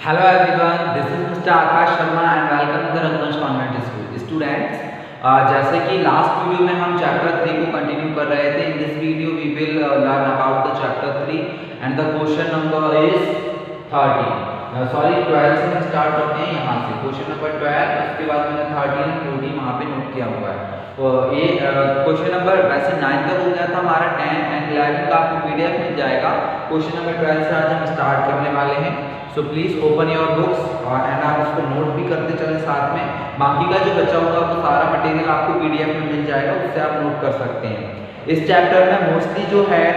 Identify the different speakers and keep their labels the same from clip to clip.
Speaker 1: Hello everyone, this is Mr. Akash Sharma and welcome to the Rangganj Convent School. Students, जैसे कि last video में हम chapter 3 को continue कर रहे थे. In this video we will learn about the chapter 3 and the question number is 13. Sorry 12 से हम स्टार्ट करते हैं यहाँ से. क्वेश्चन नंबर 12, उसके बाद मैंने 13 और 14 वहाँ पे नोट किया हुआ है. तो ये क्वेश्चन नंबर वैसे 9 तक हो गया था हमारा. 10 एंड 11 का आपको PDF मिल जाएगा. क्वेश्चन नंबर 12 से आज हम स्टार्ट करने वाले हैं. So please open your books and आप उसको नोट भी करते चलें साथ में. बाकी का जो बचा होगा वो सारा मटेरियल आपको PDF में मिल जाएगा, उससे आप नोट कर सकते हैं. इस चैप्टर में मोस्टली जो है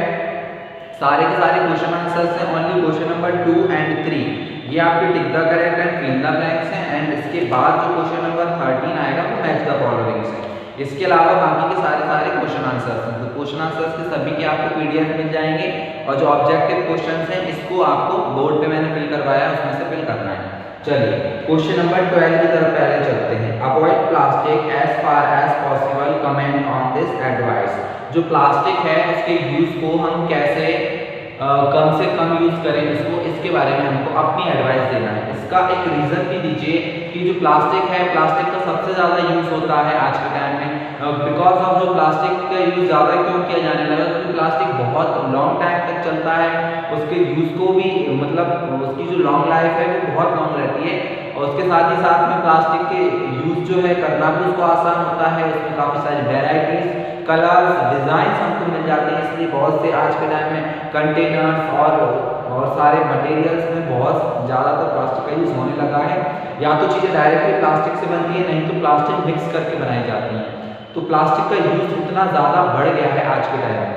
Speaker 1: सारे के सारे क्वेश्चन आंसर्स हैं. ओनली क्वेश्चन नंबर 2 एंड 3 ये आपके tick the correct and fill in the blanks हैं. एंड इसके बाद जो क्वेश्चन नंबर 13 आएगा वो मैच द फॉलोइंग से. इसके अलावा बाकी के सारे क्वेश्चन आंसर्स हैं. तो क्वेश्चन आंसर्स के सभी के आपको PDF मिल जाएंगे. और जो ऑब्जेक्टिव क्वेश्चंस हैं इसको आपको बोर्ड पे मैंने फिल करवाया है, उसमें से फिल करना है. चलिए क्वेश्चन नंबर 12 की तरफ पहले चलते हैं. Avoid plastic as far as possible, comment on this advice. जो प्लास्टिक है उसके यूज को हम कैसे कम से कम यूज करें उसको, इसके बारे में हमको अपनी एडवाइस देना है. इसका एक रीजन भी दीजिए कि जो प्लास्टिक है, प्लास्टिक का सबसे ज़्यादा यूज होता है आज के टाइम में. बिकॉज ऑफ जो प्लास्टिक का यूज ज़्यादा क्यों किया जाने लगा, क्योंकि प्लास्टिक बहुत लॉन्ग टाइम तक चलता है. उसके यूज को भी मतलब उसकी जो लॉन्ग लाइफ है वो बहुत लॉन्ग रहती है. और उसके साथ ही साथ में प्लास्टिक के यूज जो है करना भी उसको आसान होता है. उसमें काफ़ी सारी वेराइटीज, कलर्स, डिज़ाइंस हमको मिल जाते हैं. इसलिए बहुत से आज के टाइम में कंटेनर्स और सारे मटेरियल्स में बहुत ज़्यादातर प्लास्टिक का यूज़ होने लगा है. या तो चीज़ें डायरेक्टली प्लास्टिक से बनती है, नहीं तो प्लास्टिक मिक्स करके बनाई जाती हैं. तो प्लास्टिक का यूज़ इतना ज़्यादा बढ़ गया है आज के टाइम में.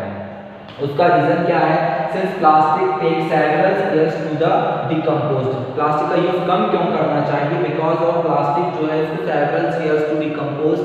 Speaker 1: उसका रीज़न क्या है? Since plastic take several years to the decompose. Plastic का यूज़ कम क्यों करना चाहिए? बिकॉज ऑफ प्लास्टिक जो है उसको several years to decompose.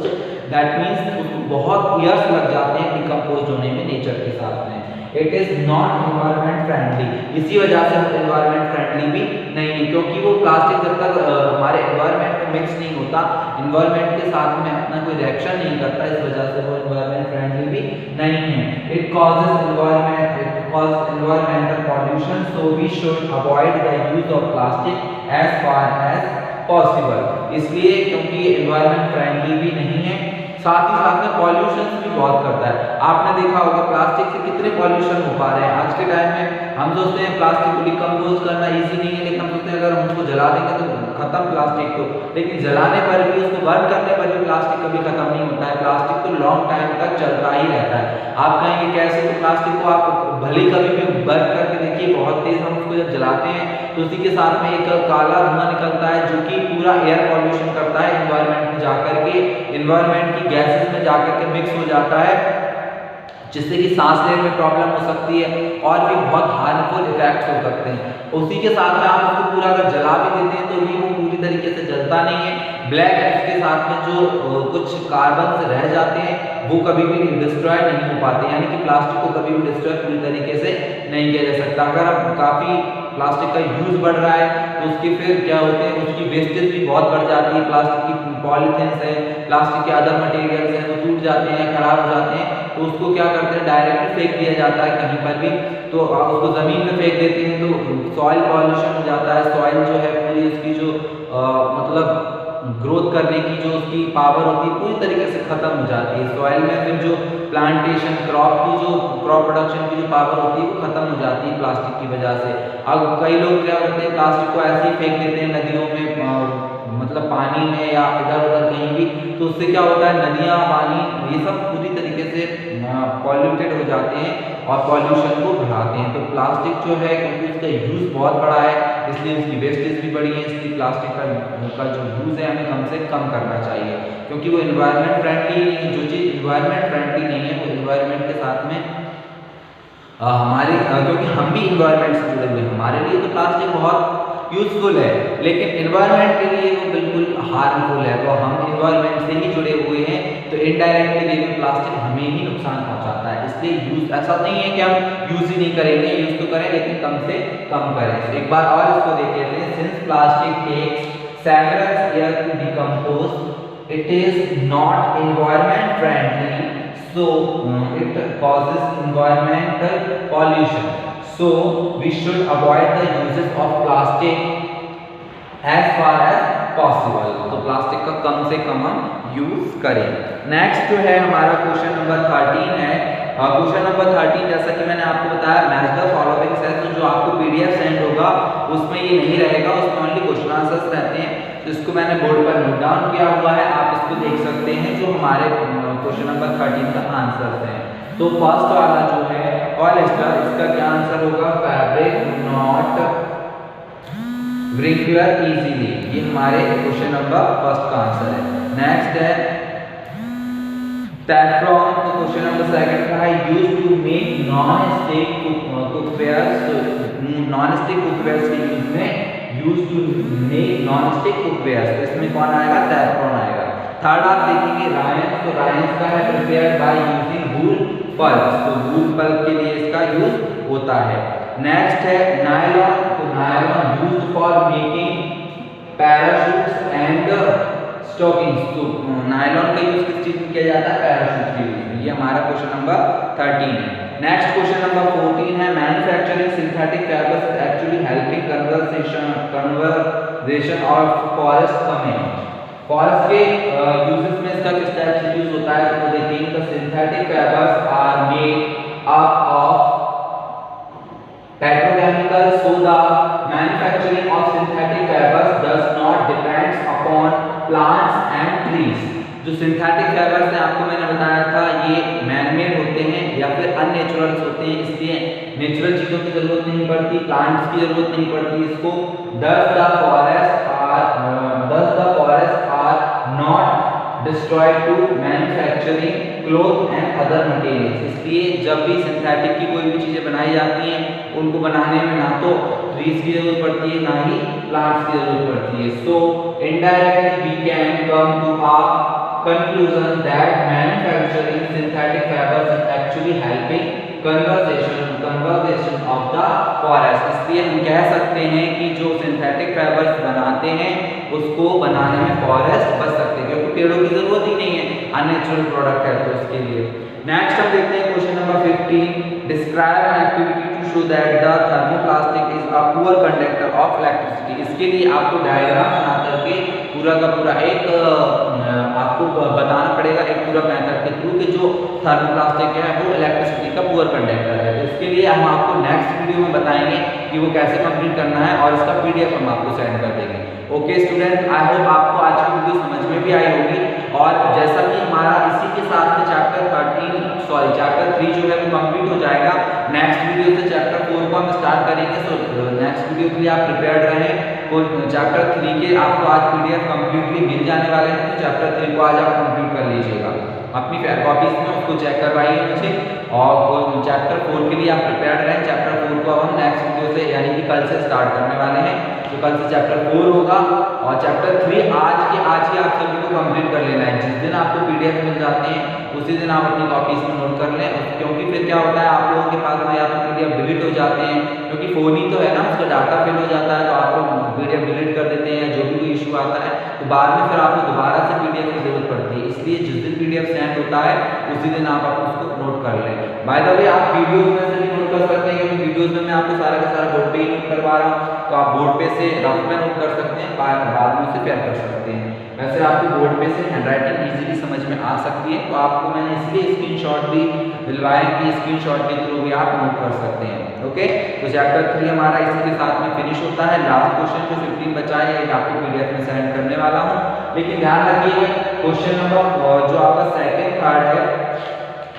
Speaker 1: That means उसको बहुत ईयर्स लग जाते हैं डिकम्पोज होने में नेचर के साथ में. It is not environment friendly. इसी वजह से वो एनवायरमेंट फ्रेंडली भी नहीं है, क्योंकि वो प्लास्टिक जब तक हमारे एनवायरमेंट में मिक्स नहीं होता, एनवायरमेंट के साथ में अपना कोई रिएक्शन नहीं करता, इस वजह से वो एनवायरमेंट फ्रेंडली भी नहीं है. It causes environmental pollution. So we should avoid the use of plastic as far as possible. इसलिए क्योंकि एनवायरमेंट फ्रेंडली भी नहीं है, साथ ही साथ में पॉल्यूशन भी बहुत करता है. आपने देखा होगा प्लास्टिक से कितने पॉल्यूशन हो पा रहे हैं आज के टाइम में. हम सोचते हैं प्लास्टिक को डिकम्पोज करना इजी नहीं है, लेकिन हम सोचते हैं अगर हम उसको जला देंगे तो खत्म प्लास्टिक को. लेकिन जलाने पर भी, उसको बर्न करने पर भी प्लास्टिक कभी खत्म नहीं होता है. प्लास्टिक तो लॉन्ग टाइम तक चलता ही रहता है. आप कहेंगे कैसे? तो प्लास्टिक को आप भले कभी भी बर्न करके देखिए, बहुत तेज हम उसको जब जलाते हैं तो उसी के साथ में एक काला धुआं निकलता है जो कि पूरा एयर पॉल्यूशन करता है. एनवायरमेंट में जाकर के एनवायरमेंट की गैसेस में जाकर के मिक्स हो जाता है, जिससे कि सांस लेने में प्रॉब्लम हो सकती है और भी बहुत हार्मफुल इफेक्ट्स हो सकते हैं. उसी के साथ में आप उसको पूरा अगर जला भी देते हैं तो भी वो पूरी तरीके से जलता नहीं है. ब्लैक हेड्स के साथ में जो कुछ कार्बन से रह जाते हैं वो कभी भी डिस्ट्रॉय नहीं हो पाते. यानी कि प्लास्टिक को कभी भी डिस्ट्रॉय पूरी तरीके से नहीं किया जा सकता. अगर अब काफ़ी प्लास्टिक का यूज़ बढ़ रहा है तो उसकी फिर क्या होते हैं, उसकी वेस्टेज भी बहुत बढ़ जाती है. प्लास्टिक की पॉलीथिन्स है, प्लास्टिक के अदर मटेरियल्स हैं, वो टूट जाते हैं या खराब हो जाते हैं, तो उसको क्या करते हैं, डायरेक्टली फेंक दिया जाता है कहीं पर भी. तो उसको ज़मीन में फेंक देते हैं तो सॉइल पॉल्यूशन हो जाता है. सॉइल जो है पूरी उसकी जो मतलब ग्रोथ करने की जो उसकी पावर होती है पूरी तरीके से ख़त्म हो जाती है. सॉइल में फिर जो प्लांटेशन, क्रॉप प्रोडक्शन की जो पावर होती है वो ख़त्म हो जाती है प्लास्टिक की वजह से. अब कई लोग क्या करते हैं, प्लास्टिक को ऐसे ही फेंक देते हैं नदियों में, मतलब पानी में या इधर उधर कहीं भी. तो उससे क्या होता है, नदियाँ, पानी ये सब पूरी तरीके से पॉल्यूटेड हो जाते हैं और पॉल्यूशन को बढ़ाते हैं. तो प्लास्टिक जो है क्योंकि उसका यूज़ बहुत बड़ा है इसलिए उसकी वेस्टेज भी बढ़ी है. इसलिए प्लास्टिक का जो यूज़ है हमें कम से कम करना चाहिए, क्योंकि वो एनवायरमेंट फ्रेंडली नहीं है. जो चीज़ एनवायरमेंट फ्रेंडली नहीं है वो एनवायरमेंट के साथ में हमारे क्योंकि हम भी एनवायरमेंट से जुड़े हुए हैं, हमारे लिए तो प्लास्टिक बहुत यूज़फुल है, लेकिन एनवायरमेंट के लिए वो बिल्कुल हार्मफुल है. तो हम एनवायरमेंट से ही जुड़े हुए हैं तो इनडायरेक्टली वे में प्लास्टिक हमें ही नुकसान पहुंचाता है. इसलिए यूज़ ऐसा नहीं है कि हम यूज़ ही नहीं करेंगे, यूज़ तो करें लेकिन कम से कम करें. तो एक बार और इसको देख लेते हैं. Since plastic takes several years to decompose, it is not environment friendly, so it causes environmental pollution. So we should avoid the uses of plastic as far as possible. तो प्लास्टिक का कम से कम हम यूज करें। Next जो है हमारा question number 13 है। क्वेश्चन नंबर 13 जैसा कि मैंने आपको बताया मैच द फॉलोइंग्स है, तो जो आपको पीडीएफ सेंड होगा उसमें ये नहीं रहेगा, उसमें ओनली क्वेश्चन आंसर्स रहते हैं। तो इसको मैंने बोर्ड पर नोट डाउन किया हुआ है, आप इसको देख सकते हैं जो हमारे क्वेश्चन नंबर 13 का आंसर है। तो फर्स्ट वाला जो है पॉलिएस्टर, इसका क्या आंसर होगा? फैब्रिक नॉट wrinkler easily, ये हमारे क्वेश्चन नंबर फर्स्ट का आंसर है। नेक्स्ट है Teflon, तो क्वेश्चन नंबर सेकंड का है used to make non stick cookwares, non stick cookwares के यूज में used to make non stick cookwares, तो इसमें कौन आएगा? Teflon आएगा। थर्ड आप देखेंगे रायंस, तो रायंस का है prepared by using wool pulp, तो वूल पल्प के लिए इसका यूज होता है। नेक्स्ट है नायलॉन, तो nylon used for making parachutes and stockings, तो नायलॉन का यूज किस चीज में किया जाता है? पैराशूट के यूज में। ये हमारा क्वेश्चन नंबर 13 है। नेक्स्ट क्वेश्चन नंबर 14 है manufacturing synthetic fibres actually helping conservation of forest coming, forest के यूजेस में इसका किस टाइप से यूज होता है? तो देखिए the synthetic fibres are made up of petrochemical, so the manufacturing of synthetic fibers does not depends upon plants and trees। जो सिंथेटिक फाइबर्स हैं आपको मैंने बताया था ये मैनमेड होते हैं या फिर अननेचुरल्स होते हैं, इसलिए नेचुरल चीजों की जरूरत नहीं पड़ती, प्लांट्स की जरूरत नहीं पड़ती इसको। thus the forest are not destroyed to manufacturing cloth and other materials, इसलिए जब भी सिंथेटिक की कोई भी चीजें बनाई जाती हैं उनको बनाने में ना तो ट्रीज की जरूरत पड़ती है ना ही प्लांट्स की जरूरत पड़ती है। So indirectly we can come to a conclusion that manufacturing synthetic fibers is actually helping conservation of the forest, इसलिए हम कह सकते हैं कि जो सिंथेटिक फाइबर्स बनाते हैं उसको बनाने में फॉरेस्ट बच सकते हैं, क्योंकि पेड़ों की जरूरत ही नहीं है, अननेचुरल प्रोडक्ट है तो उसके लिए। नेक्स्ट हम देखते हैं question number 15, describe an activity to show that the thermoplastic is a poor conductor of electricity. इसके लिए आपको डायग्राम बना करके पूरा का पूरा एक आपको बताना पड़ेगा एक पूरा मेथड के थ्रू कि जो थर्मोप्लास्टिक है वो इलेक्ट्रिसिटी का पुअर कंडक्टर है। तो इसके लिए हम आपको नेक्स्ट वीडियो में बताएंगे कि वो कैसे कंप्लीट करना है और इसका पीडीएफ हम आपको सेंड कर देंगे। ओके स्टूडेंट, आई होप आपको आज की वीडियो समझ में भी आई होगी, और जैसा कि हमारा इसी के साथ में चैप्टर 3 जो है वो कंप्लीट हो जाएगा। नेक्स्ट वीडियो से चैप्टर 4 को हम स्टार्ट करेंगे। सो नेक्स्ट वीडियो के लिए आप प्रिपेयर्ड रहें। चैप्टर 3 के आपको आज पीडीएफ कंप्लीटली मिल जाने वाले हैं, तो चैप्टर 3 को आज आप कंप्लीट कर लीजिएगा अपनी कॉपीज में, उसको चेक करवाइए मुझे। और चैप्टर 4 के लिए आप प्रिपेयर्ड रहें। चैप्टर 4 को अब हम नेक्स्ट वीडियो से यानी कि कल से स्टार्ट करने वाले हैं, तो कल से चैप्टर 4 होगा, और चैप्टर 3 आज ही आप सभी को कंप्लीट कर लेना है। जिस दिन आपको पीडीएफ मिल जाते हैं उसी दिन आप अपनी कॉपीज में नोट कर लें, क्योंकि फिर क्या होता है आप लोगों के पास में या तो पीडीएफ डिलीट हो जाते हैं, क्योंकि फोन ही तो है ना, उसका डाटा फिल हो जाता है, तो आप लोग पीडीएफ डिलीट कर देते हैं या जो भी कोई इशू आता है, तो बाद में फिर आपको दोबारा से पीडीएफ की जरूरत पड़ती है। इसलिए जिस दिन पीडीएफ सेंड होता है उसी दिन आप उसको नोट कर लें। बाय द वे आप वीडियोस में से भी नोट कर सकते हैं, क्योंकि वीडियोस में मैं आपको सारा का सारा बोर्ड पे ही नोट करवा रहा हूँ, तो आप बोर्ड पे से रफ में नोट कर सकते हैं, बाद में उसे फेयर कर सकते हैं। वैसे आपको बोर्ड पे से हैंडराइटिंग इजीली समझ में आ सकती है, तो आपको मैंने इसलिए स्क्रीनशॉट भी दिलवाए कि स्क्रीनशॉट के थ्रू भी आप नोट कर सकते हैं। ओके, तो चैप्टर 3 हमारा इसी के साथ में फिनिश होता है। लास्ट क्वेश्चन जो 15 बचा है एक आपको पीडीएफ में सेंड करने वाला हूँ, लेकिन ध्यान रखिए क्वेश्चन नंबर जो आपका सेकंड थर्ड है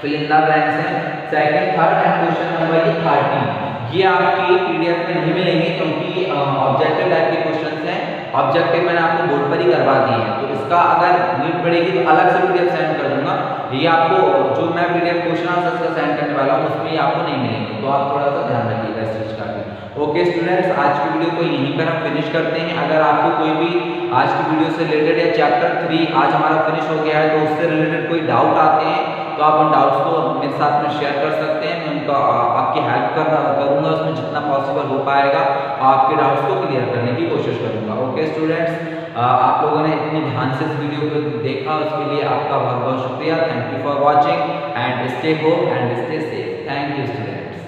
Speaker 1: फिल इन द ब्लैंक्स है, second third and question number 13 ये आपके पीडीएफ में नहीं मिलेंगे, क्योंकि ऑब्जेक्टिव टाइप के क्वेश्चंस हैं। ऑब्जेक्टिव मैंने आपको बोर्ड पर ही करवा दिए हैं, तो इसका अगर नीड पड़ेगी तो अलग से पीडीएफ सेंड कर दूंगा। ये आपको जो मैं पीडीएफ क्वेश्चन आंसर्स का सेंड करने वाला हूँ उसमें आपको नहीं मिलेंगे, तो आप थोड़ा सा ध्यान रखिएगा इस चीज का भी। ओके स्टूडेंट्स, आज की वीडियो को यहीं पर हम फिनिश करते हैं। अगर आपको कोई भी आज की वीडियो से रिलेटेड या चैप्टर 3 आज हमारा फिनिश हो गया है तो उससे रिलेटेड कोई डाउट आते हैं तो आप उन डाउट्स को मेरे साथ में शेयर कर सकते हैं। मैं उनका आपकी हेल्प करूँगा, उसमें जितना पॉसिबल हो पाएगा आपके डाउट्स को क्लियर करने की कोशिश करूँगा। ओके स्टूडेंट्स, आप लोगों ने इतने ध्यान से इस वीडियो को देखा उसके लिए आपका बहुत बहुत शुक्रिया। Thank you for watching and stay home and stay safe. Thank you students.